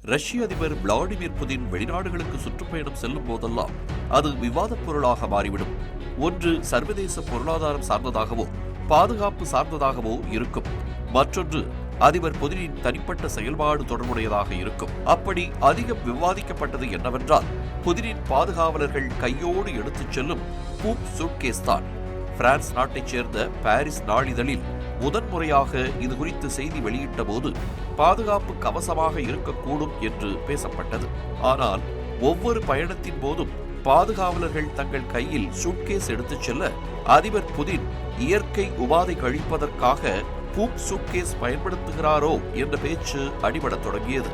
ரஷ்ய அதிபர் Vladimir Putin வெளிநாடுகளுக்கு சுற்றுப்பயணம் செல்லும் போதெல்லாம் அது விவாதப் பொருளாக மாறிவிடும். ஒன்று சர்வதேச பொருளாதாரம் சார்ந்ததாகவோ பாதுகாப்பு சார்ந்ததாகவோ இருக்கும், மற்றொன்று அதிபர் புதினின் தனிப்பட்ட செயல்பாடு தொடர்புடையதாக இருக்கும். அப்படி அதிகம் விவாதிக்கப்பட்டது என்னவென்றால், புதினின் பாதுகாவலர்கள் கையோடு எடுத்துச் செல்லும் பூப் சூட்கேஸ் தான். பிரான்ஸ் நாட்டைச் சேர்ந்த பாரிஸ் நாளிதழில் முதன்முறையாக இதுகுறித்து செய்தி வெளியிட்ட போது பாதுகாப்பு கவசமாக இருக்கக்கூடும் என்று பேசப்பட்டது. ஆனால் ஒவ்வொரு பயணத்தின் போதும் பாதுகாவலர்கள் தங்கள் கையில் சூட்கேஸ் எடுத்துச் செல்ல அதிபர் புதின் இயற்கை உபாதை கழிப்பதற்காக பூப் சூட்கேஸ் பயன்படுத்துகிறாரோ என்ற பேச்சு அடிபடத் தொடங்கியது.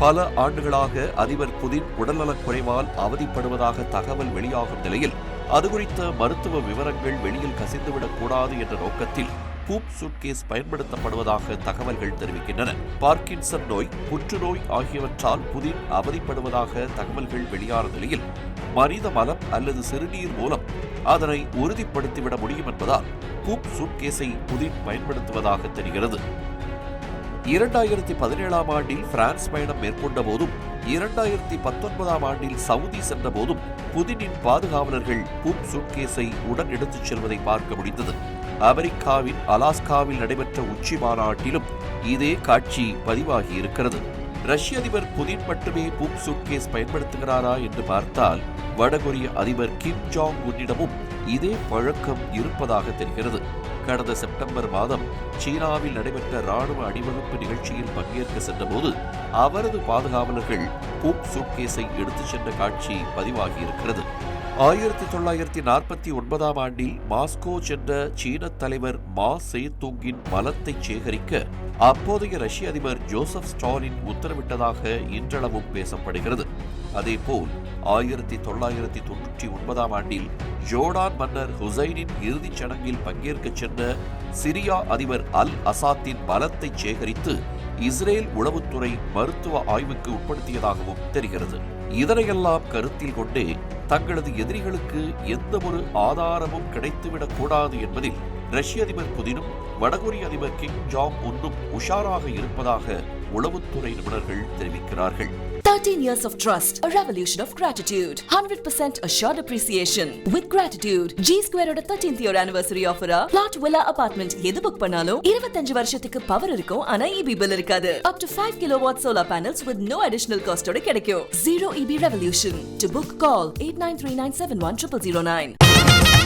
பல ஆண்டுகளாக அதிபர் புதின் உடல்நலக் குறைவால் அவதிப்படுவதாக தகவல் வெளியாகும் நிலையில் அது குறித்த மருத்துவ விவரங்கள் வெளியில் கசிந்துவிடக் கூடாது என்ற நோக்கத்தில் பூப் சூட்கேஸ் பயன்படுத்தப்படுவதாக தகவல்கள் தெரிவிக்கின்றன. பார்க்கின்சன் நோய், புற்றுநோய் ஆகியவற்றால் புதின் அவதிப்படுவதாக தகவல்கள் வெளியான நிலையில் மனித மலம் அல்லது சிறுநீர் மூலம் அதனை உறுதிப்படுத்திவிட முடியும் என்பதால் பூப் சூட்கேஸை புதின் பயன்படுத்துவதாக தெரிகிறது. 2017ஆம் ஆண்டில் பிரான்ஸ் பயணம் மேற்கொண்ட போதும் 2019ஆம் ஆண்டில் சவுதி சென்ற போதும் புதினின் பாதுகாவலர்கள் பூப் சூட்கேஸை உடன் எடுத்துச் செல்வதை பார்க்க முடிந்தது. அமெரிக்காவின் அலாஸ்காவில் நடைபெற்ற உச்சி மாநாட்டிலும் இதே காட்சி பதிவாகியிருக்கிறது. ரஷ்ய அதிபர் புதின் மட்டுமே பூப் சூட்கேஸ் பயன்படுத்துகிறாரா என்று பார்த்தால் வடகொரிய அதிபர் கிம் ஜாங் உன்னிடமும் இதே பழக்கம் இருப்பதாக தெரிகிறது. கடந்த செப்டம்பர் மாதம் சீனாவில் நடைபெற்ற ராணுவ அணிவகுப்பு நிகழ்ச்சியில் பங்கேற்க சென்றபோது அவரது பாதுகாவலர்கள் பூப் சூட்கேஸை எடுத்துச் சென்ற காட்சி பதிவாகியிருக்கிறது. 1949ஆம் ஆண்டில் மாஸ்கோ சென்ற சீன தலைவர் மா சேதுங்கின் மலத்தை சேகரிக்க அப்போதைய ரஷ்ய அதிபர் ஜோசப் ஸ்டாலின் உத்தரவிட்டதாக இன்றளவும் பேசப்படுகிறது. அதேபோல் 1999ஆம் ஆண்டில் ஜோர்டான் மன்னர் ஹுசைனின் இறுதிச் சடங்கில் பங்கேற்க சென்ற சிரியா அதிபர் அல் அசாத்தின் மலத்தை சேகரித்து இஸ்ரேல் உளவுத்துறை மருத்துவ ஆய்வுக்கு உட்படுத்தியதாகவும் தெரிகிறது. இதனையெல்லாம் கருத்தில் கொண்டே தங்களது எதிரிகளுக்கு எந்த ஒரு ஆதாரமும் கிடைத்துவிடக் கூடாது என்பதில் ரஷ்ய அதிபர் புதினும் வடகொரிய அதிபர் கிம் ஜாங் உன்னும் உஷாராக இருப்பதாக உளவுத்துறை நிபுணர்கள் தெரிவிக்கிறார்கள். 13 years of trust, a revolution of gratitude, 100% assured appreciation. With gratitude, G-Square oda 13th year anniversary offer plot villa apartment எது புக் பண்ணாலும் 25 வருஷத்துக்கு பவர் இருக்கும், ஆனா EB bill இருக்காது. Up to 5 kilowatt solar panels with no additional cost ஓட கிடைக்கும். Zero EB revolution. To book, call 8939710009.